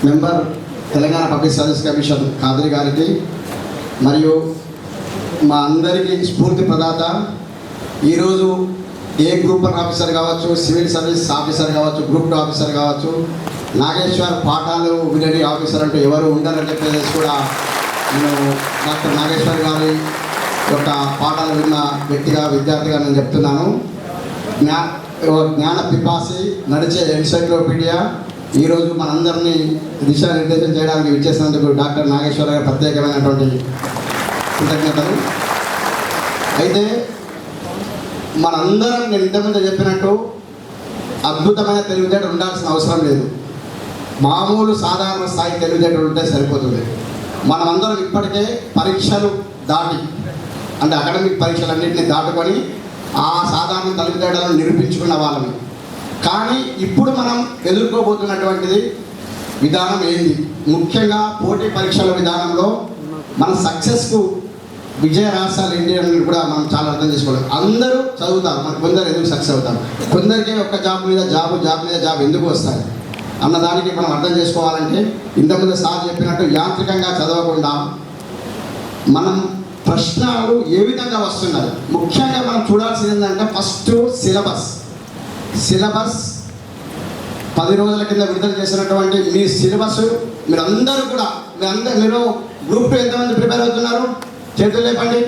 Member Telangana public service commission Khadri గారికి మరియు మా అందరికీ స్ఫూర్తి ప్రదాత, ఈరోజు ఏ గ్రూప్ 1 ఆఫీసర్ కావచ్చు, సివిల్ సర్వీస్ ఆఫీసర్ కావచ్చు, గ్రూప్ 2 ఆఫీసర్ కావచ్చు, నాగేశ్వర్ పాఠాలు వినని ఆఫీసర్ అంటూ ఎవరు ఉండరని చెప్పేసి కూడా నేను డాక్టర్ నాగేశ్వర్ గారి యొక్క పాఠాలు విన్న వ్యక్తిగా, విద్యార్థిగా నేను చెప్తున్నాను. జ్ఞాన పిపాసి, నడిచే ఎన్సైక్లోపీడియా ఈరోజు మనందరినీ దిశానిర్దేశం చేయడానికి విచ్చేసినందుకు డాక్టర్ నాగేశ్వర గారు ప్రత్యేకమైనటువంటి కృతజ్ఞతలు. అయితే మనందరం నేను ఇంతకుముందు చెప్పినట్టు అద్భుతమైన తెలివితేటలు ఉండాల్సిన అవసరం లేదు. మామూలు సాధారణ స్థాయి తెలివితేటలు ఉంటే సరిపోతుంది. మనమందరం ఇప్పటికే పరీక్షలు దాటి, అంటే అకాడమిక్ పరీక్షలన్నింటినీ దాటుకొని ఆ సాధారణ తెలివితేటలను నిరూపించుకున్న వాళ్ళని. కానీ ఇప్పుడు మనం ఎదుర్కోబోతున్నటువంటిది విధానం ఏంది? ముఖ్యంగా పోటీ పరీక్షల విధానంలో మన సక్సెస్కు విజయ రహస్యాలు ఏంటి అని కూడా మనం చాలా అర్థం చేసుకోవాలి. అందరూ చదువుతారు, మన కొందరు ఎందుకు సక్సెస్ అవుతారు, కొందరికి ఒక్క జాబ్ మీద జాబ్ ఎందుకు వస్తాయి అన్నదానికి మనం అర్థం చేసుకోవాలంటే, ఇంతకుముందు సార్ చెప్పినట్టు యాంత్రికంగా చదవకుండా మనం ప్రశ్నలు ఏ విధంగా వస్తున్నాయి. ముఖ్యంగా మనం చూడాల్సింది ఏంటంటే ఫస్ట్ సిలబస్ 10 రోజుల కింద విడుదల చేసినటువంటి మీ సిలబస్ మీరందరూ కూడా మీరు గ్రూప్ 2 ఎంతమంది ప్రిపేర్ అవుతున్నారు? చేతులు లేపండి.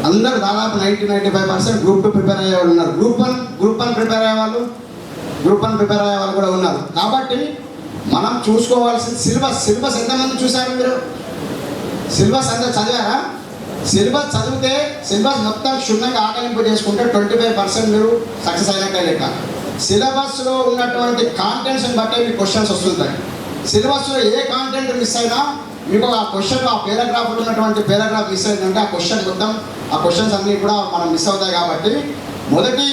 అందరూ దాదాపు 90-95% గ్రూప్ 2 ప్రిపేర్ అయ్యే వాళ్ళు ఉన్నారు. గ్రూప్ 1 ప్రిపేర్ అయ్యే వాళ్ళు కూడా ఉన్నారు. కాబట్టి మనం చూసుకోవాల్సిన సిలబస్ ఎంతమంది చూశారు? మీరు సిలబస్ అంతా చదివారా? సిలబస్ చదివితే సిలబస్ మొత్తం క్షుణ్ణంగా ఆకలింపు చేసుకుంటే 25% మీరు సక్సెస్ అయినట్టే లెక్క. సిలబస్లో ఉన్నటువంటి కాంటెంట్స్ని బట్టే మీకు క్వశ్చన్స్ వస్తుంటాయి. సిలబస్లో ఏ కాంటెంట్ మిస్ అయినా మీకు ఆ క్వశ్చన్, ఆ పేరాగ్రాఫ్లో ఉన్నటువంటి పేరాగ్రాఫ్ మిస్ అయిందంటే ఆ క్వశ్చన్స్ అన్నీ కూడా మనం మిస్ అవుతాయి. కాబట్టి మొదటి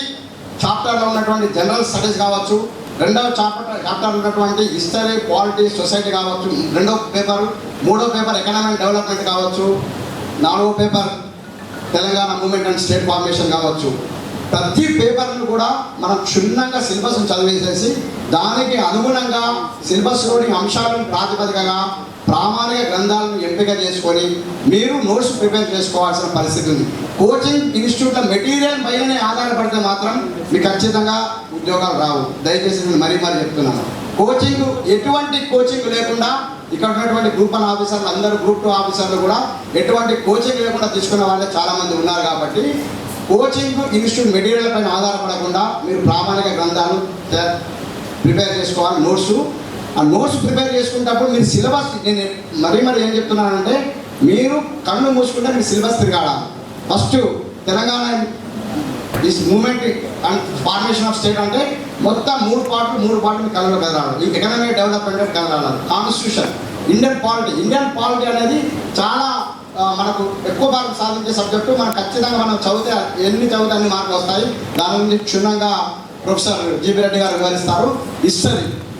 చాప్టర్లో ఉన్నటువంటి జనరల్ స్టడీస్ కావచ్చు, రెండవ చాప్టర్ ఉన్నటువంటి హిస్టరీ, పాలిటీ, సొసైటీ కావచ్చు, రెండవ పేపర్, మూడవ పేపర్ ఎకనామిక్ డెవలప్మెంట్ కావచ్చు, నాలుగో paper Telangana movement and state formation కావచ్చు. ప్రతి పేపర్ను కూడా మనం క్షుణ్ణంగా సిలబస్ను చదివేసేసి దానికి అనుగుణంగా సిలబస్లోని అంశాలను ప్రాతిపదికగా ప్రామాణిక గ్రంథాలను ఎంపిక చేసుకొని మీరు నోట్స్ ప్రిపేర్ చేసుకోవాల్సిన పరిస్థితి ఉంది. కోచింగ్ ఇన్స్టిట్యూట్ల మెటీరియల్ పైననే ఆధారపడితే మాత్రం మీకు ఖచ్చితంగా ఉద్యోగాలు రావు. దయచేసి నేను మరీ చెప్తున్నాను. ఎటువంటి కోచింగ్ లేకుండా ఇక్కడ ఉన్నటువంటి గ్రూప్ 1 ఆఫీసర్లు అందరూ, గ్రూప్ 2 ఆఫీసర్లు కూడా ఎటువంటి కోచింగ్ లేకుండా తీసుకున్న వాళ్ళే చాలామంది ఉన్నారు. కాబట్టి కోచింగ్ ఇన్స్టిట్యూట్ మెటీరియల్ పైన ఆధారపడకుండా మీరు ప్రామాణిక గ్రంథాలు ప్రిపేర్ చేసుకోవాలి. ఆ నోట్స్ ప్రిపేర్ చేసుకునేటప్పుడు మీరు సిలబస్, నేను మరీ ఏం చెప్తున్నానంటే, మీరు కళ్ళు మూసుకుంటే మీరు సిలబస్ తిరగాడాలి. First Telangana movement and formation of state అంటే మొత్తం 3 పార్ట్లు మీ కళ్ళలో కదలాలి. ఈ ఎకనామిక్ డెవలప్మెంట్ కదలాలి. కాన్స్టిట్యూషన్, ఇండియన్ పాలిటీ అనేది చాలా మనకు ఎక్కువ మార్కులు సాధించే సబ్జెక్టు. మనం ఖచ్చితంగా మనం ఎన్ని చదివితే అన్ని మార్కులు వస్తాయి. దాని గురించి క్షుణ్ణంగా ప్రొఫెసర్ జీబీ రెడ్డి గారు వివరిస్తారు.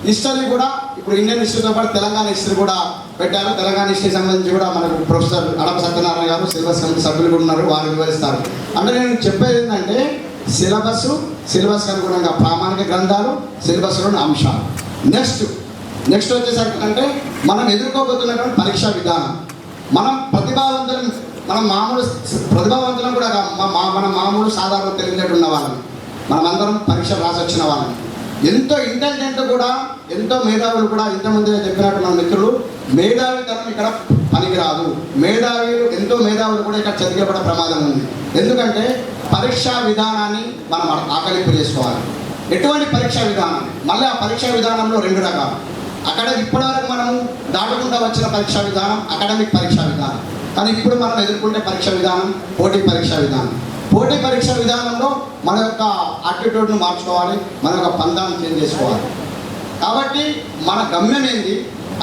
హిస్టరీ కూడా ఇప్పుడు ఇండియన్ హిస్టరీతో పాటు తెలంగాణ హిస్టరీ కూడా పెట్టారు. తెలంగాణ హిస్టరీ సంబంధించి కూడా మనకు ప్రొఫెసర్ అడప సత్యనారాయణ గారు, సిలబస్ కమిటీ సభ్యులు కూడా ఉన్నారు, వారు వివరిస్తారు. అంటే నేను చెప్పేది ఏంటంటే సిలబస్ అనుగుణంగా ప్రామాణిక గ్రంథాలు, సిలబస్లోని అంశాలు. నెక్స్ట్ వచ్చేసరికి అంటే మనం ఎదుర్కోబోతున్నటువంటి పరీక్షా విధానం. మనం ప్రతిభావంతులం కూడా మన మామూలు సాధారణ తెలివితేటలు ఉన్న వాళ్ళని, మనమందరం పరీక్ష రాసి వచ్చిన వాళ్ళని, ఎంతో ఇంటెలిజెంట్ కూడా, ఎంతో మేధావులు కూడా. ఇంతమంది చెప్పినట్టు మన మిత్రులు, మేధావితనం ఇక్కడ పనికిరాదు. ఎంతో మేధావులు కూడా ఇక్కడ చదివేపడే ప్రమాదం ఉంది. ఎందుకంటే పరీక్షా విధానాన్ని మనం ఆకలింపు చేసుకోవాలి. ఎటువంటి పరీక్షా విధానం? మళ్ళీ ఆ పరీక్షా విధానంలో 2 రకాలు. ఇప్పటివరకు మనము దాటుకుంటూ వచ్చిన పరీక్షా విధానం అకాడమిక్ పరీక్షా విధానం. కానీ ఇప్పుడు మనం ఎదుర్కొంటే పరీక్షా విధానం పోటీ పరీక్షా విధానం. పోటీ పరీక్షా విధానంలో మన యొక్క యాటిట్యూడ్ను మార్చుకోవాలి, మన యొక్క పందాన్ని చేంజ్ చేసుకోవాలి. కాబట్టి మన గమ్యం ఏంటి,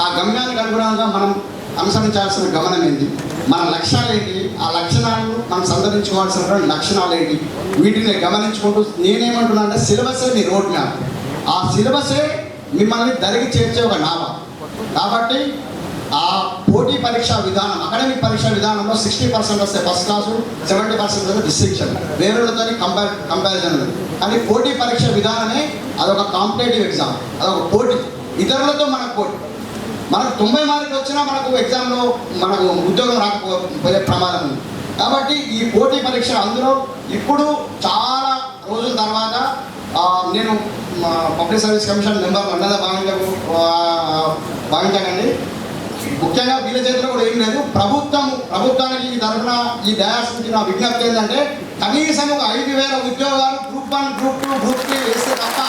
ఆ గమ్యానికి అనుగుణంగా మనం అనుసరించాల్సిన గమనం ఏంటి, మన లక్ష్యాలు ఏంటి, ఆ లక్షణాలను మనం సంతరించుకోవాల్సినటువంటి లక్షణాలు ఏంటి, వీటిని గమనించుకుంటూ నేనేమంటున్నా అంటే సిలబసే మీ రోడ్ మ్యాప్. ఆ సిలబసే మిమ్మల్ని దరికి చేర్చే ఒక నావ. కాబట్టి ఆ పోటీ పరీక్షా విధానం, అకాడమిక్ పరీక్షా విధానంలో 60% వస్తే ఫస్ట్ క్లాసు, 70% వస్తే డిస్టింక్షన్, వేరేతో కంపారిజన్ ఉంది. కానీ పోటీ పరీక్ష విధానమే అదొక కాంపిటేటివ్ ఎగ్జామ్, అదొక పోటీ. ఇతరులతో మనకు పోటీ. మనకు 90 మార్కులు వచ్చినా మనకు ఎగ్జామ్లో మనకు ఉద్యోగం రాకపోయే ప్రమాదం ఉంది. కాబట్టి ఈ పోటీ పరీక్ష అందులో ఇప్పుడు చాలా రోజుల తర్వాత నేను పబ్లిక్ సర్వీస్ కమిషన్ మెంబర్ అన్నదా భావించకండి. ముఖ్యంగా వీళ్ళ చేతిలో కూడా ఏం లేదు. ప్రభుత్వానికి ఈ తరఫున ఈ డయాస్ నుంచి నా విజ్ఞప్తి ఏంటంటే కనీసం ఒక 5,000 ఉద్యోగాలు గ్రూప్ 1, గ్రూప్ 2, గ్రూప్ 3 వేస్తే తప్ప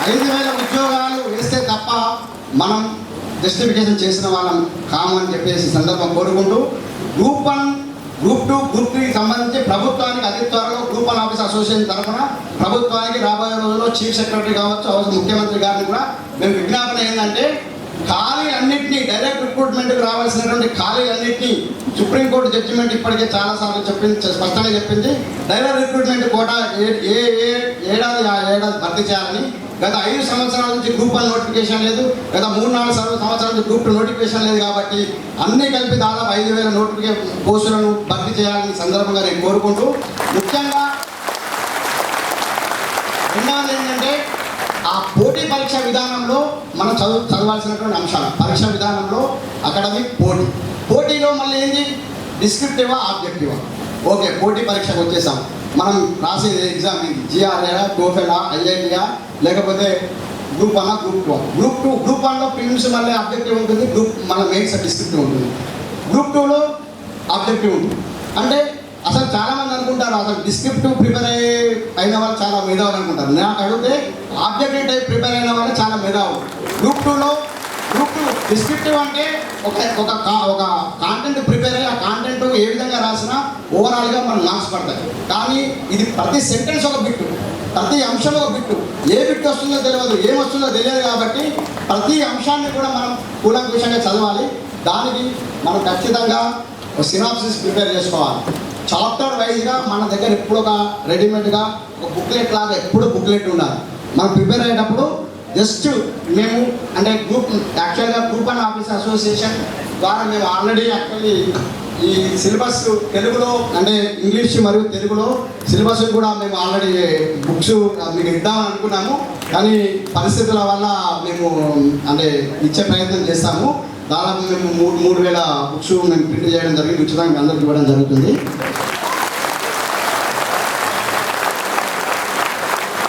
5,000 ఉద్యోగాలు వేస్తే తప్ప మనం జస్టిఫికేషన్ చేసిన వాళ్ళం కామని చెప్పేసి సందర్భం కోరుకుంటూ గ్రూప్ 1, గ్రూప్ 2, గ్రూప్ 3కి సంబంధించి ప్రభుత్వానికి అతి త్వరలో గ్రూప్ 1 ఆఫీస్ అసోసియేషన్ తరఫున ప్రభుత్వానికి రాబోయే రోజుల్లో చీఫ్ సెక్రటరీ కావచ్చు, అవసరం ముఖ్యమంత్రి గారిని కూడా మేము విజ్ఞాపన ఏంటంటే ఖాళీలన్నింటినీ డైరెక్ట్ రిక్రూట్మెంట్కి రావాల్సినటువంటి ఖాళీలన్నింటినీ సుప్రీంకోర్టు జడ్జిమెంట్ ఇప్పటికే చాలాసార్లు స్పష్టంగా చెప్పింది. డైరెక్ట్ రిక్రూట్మెంట్ కోటా ఏడాది భర్తీ చేయాలని. గత 5 సంవత్సరాల నుంచి గ్రూప్ 1 నోటిఫికేషన్ లేదు, గత 3-4 సంవత్సరాల నుంచి గ్రూప్ 2 నోటిఫికేషన్ లేదు. కాబట్టి అన్నీ కలిపి దాదాపు 5,000 పోస్టులను భర్తీ చేయాలని సందర్భంగా నేను కోరుకుంటూ, ముఖ్యంగా రెండవది ఏంటంటే ఆ పోటీ పరీక్ష విధానంలో మనం చదవాల్సినటువంటి అంశాలు. పరీక్ష విధానంలో అకాడమిక్ పోటీలో మళ్ళీ ఏంటి, డిస్క్రిప్టివా ఆబ్జెక్టివా? ఓకే, పోటీ పరీక్షకు వచ్చేసాం. మనం రాసేది ఎగ్జామ్ ఇది జిఆర్ఏ, టోఫెలా, ఐఐటియా, లేకపోతే గ్రూప్ 1, గ్రూప్ 2. గ్రూప్ 1లో ప్రిలిమ్స్ మళ్ళీ ఆబ్జెక్టివ్ ఉంటుంది, మన మెయిన్స్ డిస్క్రిప్టివ్ ఉంటుంది. గ్రూప్ 2లో ఆబ్జెక్టివ్ ఉంటుంది. అంటే అసలు చాలామంది అనుకుంటారు అసలు డిస్క్రిప్టివ్ ప్రిపేర్ అయిన వాళ్ళు చాలా మేధావులు అనుకుంటారు. నాకు అడిగితే ఆబ్జెక్టివ్ టైప్ ప్రిపేర్ అయిన వాళ్ళు చాలా మేధావులు. గ్రూప్ 2 డిస్క్రిప్టివ్ అంటే ఒక కాంటెంట్ ప్రిపేర్ అయ్యి ఆ కాంటెంట్ ఏ విధంగా రాసినా ఓవరాల్గా మనం మార్క్స్ పడతాయి. కానీ ఇది ప్రతి సెంటెన్స్ ఒక బిట్టు, ప్రతి అంశం ఒక బిట్టు. ఏ బిట్ వస్తుందో తెలియదు, ఏమొస్తుందో తెలియదు. కాబట్టి ప్రతి అంశాన్ని కూడా మనం కూలంకుషంగా చదవాలి. దానికి మనం ఖచ్చితంగా సినాప్సిస్ ప్రిపేర్ చేసుకోవాలి. చాప్టర్ వైజ్గా మన దగ్గర ఎప్పుడు ఒక రెడీమేడ్గా ఒక బుక్లెట్ లాగా ఎప్పుడు బుక్లెట్ ఉండాలి. మనం ప్రిపేర్ అయ్యేటప్పుడు జస్ట్ మేము అంటే యాక్చువల్గా గ్రూప్ 1 ఆఫీస్ అసోసియేషన్ ద్వారా మేము ఆల్రెడీ ఈ సిలబస్ తెలుగులో అంటే ఇంగ్లీష్ మరియు తెలుగులో సిలబస్ కూడా మేము ఆల్రెడీ బుక్స్ మీకు ఇద్దామని అనుకున్నాము. కానీ పరిస్థితుల వల్ల మేము అంటే ఇచ్చే ప్రయత్నం చేస్తాము. దాదాపు మేము 3,000 బుక్స్ మేము ప్రింట్ చేయడం జరిగింది, ఉచితంగా అందరికి ఇవ్వడం జరుగుతుంది.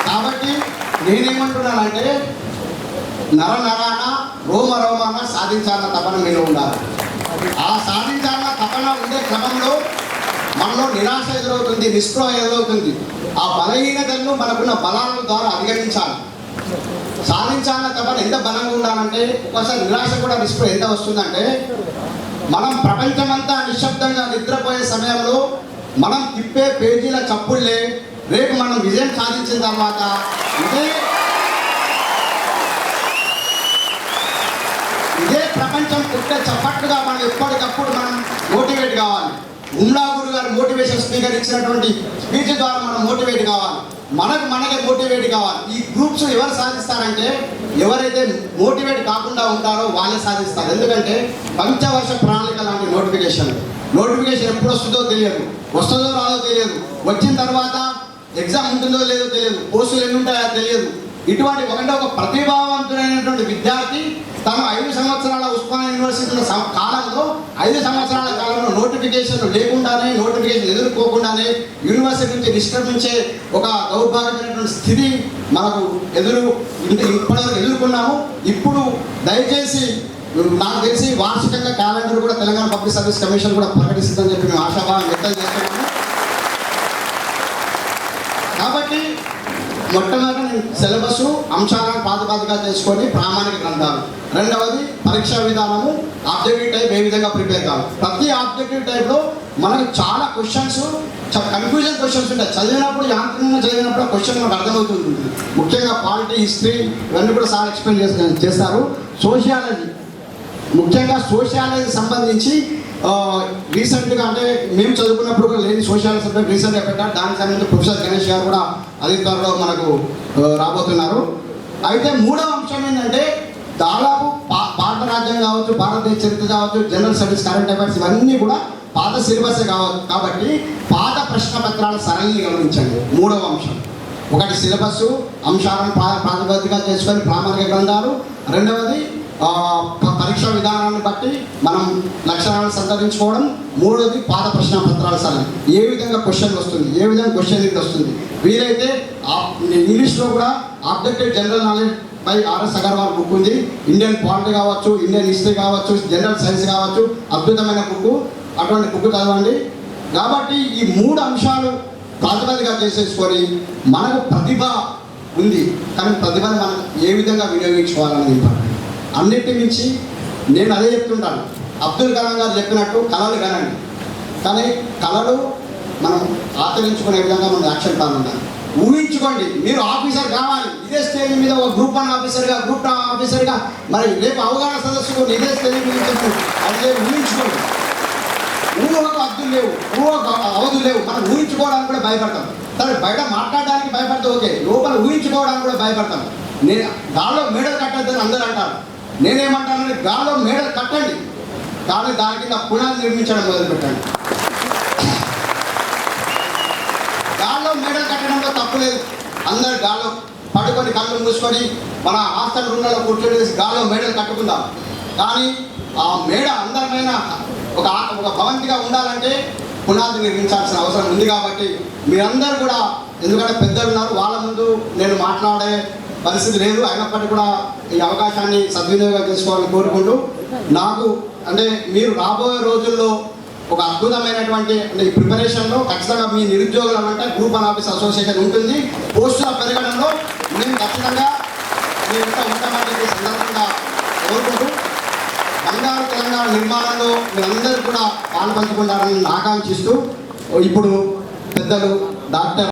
కాబట్టి నేనేమంటున్నానంటే నరాన రోమాన సాధించాలన్న తపన మీలో ఉండాలి. ఆ సాధించాలన్న తపన ఉండే క్రమంలో మనలో నిరాశ ఎదురవుతుంది, నిస్పృహ ఎదురవుతుంది. ఆ బలహీనతలను మనకున్న బలాల ద్వారా అధిగమించాలి. సాధించాలన్న తపన ఎంత బలంగా ఉండాలంటే ఒకసారి నిరాశ కూడా నిస్పృహ ఎంత వస్తుందంటే మనం ప్రపంచమంతా నిశ్శబ్దంగా నిద్రపోయే సమయంలో మనం తిప్పే పేజీల చప్పుళ్ళే రేపు మనం విజయం సాధించిన తర్వాత ఇదే ప్రపంచం పుట్టే చప్పట్లుగా మనం ఎప్పటికప్పుడు మనం మోటివేట్ కావాలి. ఉమ్లా గురు గారు మోటివేషన్ స్పీకర్ ఇచ్చినటువంటి స్పీచ్ ద్వారా మనం మోటివేట్ కావాలి. మనకే మోటివేట్ కావాలి. ఈ గ్రూప్స్ ఎవరు సాధిస్తారంటే ఎవరైతే మోటివేట్ కాకుండా ఉంటారో వాళ్ళే సాధిస్తారు. ఎందుకంటే పంచవర్ష ప్రణాళిక లాంటి నోటిఫికేషన్ ఎప్పుడు వస్తుందో తెలియదు, వస్తుందో రాదో తెలియదు, వచ్చిన తర్వాత ఎగ్జామ్ ఉంటుందో లేదో తెలియదు, పోస్టులు ఎన్ని ఉంటాయో తెలియదు. ఇటువంటి ఒక ప్రతిభావంతుడైనటువంటి విద్యార్థి తను 5 సంవత్సరాల ఉస్మానియా యూనివర్సిటీ కాలంలో 5 సంవత్సరాల కాలంలో నోటిఫికేషన్ లేకుండానే, నోటిఫికేషన్ ఎదుర్కోకుండానే యూనివర్సిటీ నుంచి నిష్క్రమించే ఒక దౌర్భాగ్యమైనటువంటి స్థితి మనకు ఇప్పటివరకు ఎదుర్కొన్నాము. ఇప్పుడు దయచేసి నాకు తెలిసి వార్షికంగా క్యాలెండర్ కూడా తెలంగాణ పబ్లిక్ సర్వీస్ కమిషన్ కూడా ప్రకటిస్తుందని చెప్పి మేము ఆశాభావం వ్యక్తం చేస్తున్నాము. కాబట్టి మొట్టమొదటి సిలబస్ అంశాలను ప్రాతిపదికగా చేసుకొని ప్రామాణిక గ్రంథాలు. రెండవది పరీక్షా విధానము, ఆబ్జెక్టివ్ టైప్ ఏ విధంగా ప్రిపేర్ కావాలి. ప్రతి ఆబ్జెక్టివ్ టైప్లో మనకు చాలా క్వశ్చన్స్, కన్ఫ్యూజన్ క్వశ్చన్స్ ఉంటాయి. చదివినప్పుడు యాంత్రికంగా చదివినప్పుడు క్వశ్చన్ మనకు అర్థమవుతుంటుంది. ముఖ్యంగా పాలిటీ, హిస్టరీ ఇవన్నీ కూడా సార్ ఎక్స్ప్లెయిన్ చేస్తారు. సోషియాలజీ, ముఖ్యంగా సోషియాలజీ సంబంధించి రీసెంట్గా అంటే మేము చదువుకున్నప్పుడు కూడా లేని సోషియాలజీ సబ్జెక్ట్ రీసెంట్గా పెట్టారు. దానికి సంబంధించి ప్రొఫెసర్ గణేష్ గారు కూడా అదే త్వరలో మనకు రాబోతున్నారు. అయితే మూడవ అంశం ఏంటంటే దాదాపు భారత రాజ్యం కావచ్చు, భారతదేశ చరిత్ర కావచ్చు, జనరల్ స్టడీస్, కరెంట్ అఫైర్స్ ఇవన్నీ కూడా పాత సిలబసే కాబట్టి పాత ప్రశ్న పత్రాల సరళిని గమనించండి. మూడవ అంశం, ఒకటి సిలబస్ అంశాలను ప్రాతిపదికగా చేసుకొని ప్రామాణిక గ్రంథాలు, రెండవది పరీక్షా విధానాన్ని బట్టి మనం లక్షణాలను సంతరించుకోవడం, మూడవది పాత ప్రశ్న పత్రాల సరళి, ఏ విధంగా క్వశ్చన్ వస్తుంది, ఏ విధంగా క్వశ్చన్ ఇది వస్తుంది. వీలైతే ఇంగ్లీష్లో కూడా objective general knowledge by RS Agarwal book ఉంది. ఇండియన్ పాలిటీ కావచ్చు, ఇండియన్ హిస్టరీ కావచ్చు, జనరల్ సైన్స్ కావచ్చు, అద్భుతమైన బుక్. అటువంటి బుక్ చదవండి. కాబట్టి ఈ మూడు అంశాలు ప్రాతిపదికగా చేసేసుకొని మనకు ప్రతిభ ఉంది, కానీ ప్రతిభను మనం ఏ విధంగా వినియోగించుకోవాలనేది ఇంపార్టెంట్. అన్నిటి మించి నేను అదే చెప్తుంటాను, అబ్దుల్ కలాం గారు చెప్పినట్టు కళలు కనండి, కానీ కళలు మనం ఆచరించుకునే విధంగా మనం యాక్షన్ ప్లాన్ ఉండాలి. ఊహించుకోండి, మీరు ఆఫీసర్ కావాలి, ఇదే స్టేజ్ మీద ఒక గ్రూప్ 1 ఆఫీసర్గా, గ్రూప్ 2 ఆఫీసర్గా, మరి రేపు అవగాహన సదస్సుకు ఇదే స్టేజ్ మీద అదే ఊహించుకోండి. ఊహకు అద్దులు లేవు, ఊహకు అవధులు లేవు. మనం ఊహించుకోవడానికి కూడా భయపడతాం. సరే, బయట మాట్లాడడానికి భయపడతాం, ఓకే, లోపల ఊహించుకోవడానికి కూడా భయపడతాం. నేను గాల్లో మేడలు కట్టద్దని అందరూ అంటారు. నేనేమంటానంటే గాల్లో మేడలు కట్టండి, కానీ దాని కింద పునాది నిర్మించడం మొదలుపెట్టండి. గాల్లో మేడలు కట్టడంలో తప్పులేదు. అందరు గాల్లో పడుకొని కళ్ళు మూసుకొని మన హాస్టల్ రూమ్లలో కూర్చొని గాల్లో మేడలు కట్టుకుందాం. కానీ ఆ మేడ అందమైన ఒక భవంతిగా ఉండాలంటే పునాది నిర్మించాల్సిన అవసరం ఉంది. కాబట్టి మీరందరూ కూడా, ఎందుకంటే పెద్దలు ఉన్నారు, వాళ్ళ ముందు నేను మాట్లాడే పరిస్థితి లేదు, అయినప్పటికీ కూడా ఈ అవకాశాన్ని సద్వినియోగం చేసుకోవాలని కోరుకుంటూ, నాకు అంటే మీరు రాబోయే రోజుల్లో ఒక అద్భుతమైనటువంటి అంటే ఈ ప్రిపరేషన్లో ఖచ్చితంగా మీ నిరుద్యోగులు అంటే గ్రూప్ 1 ఆఫీస్ అసోసియేషన్ ఉంటుంది. పోస్టుల పెరగడంలో మేము ఖచ్చితంగా మీ ఇంత ఉంటామని సందర్భంగా కోరుకుంటూ, బంగారు తెలంగాణ నిర్మాణంలో మీరందరూ కూడా పాల్పంచుకుంటారని ఆకాంక్షిస్తూ, ఇప్పుడు పెద్దలు డాక్టర్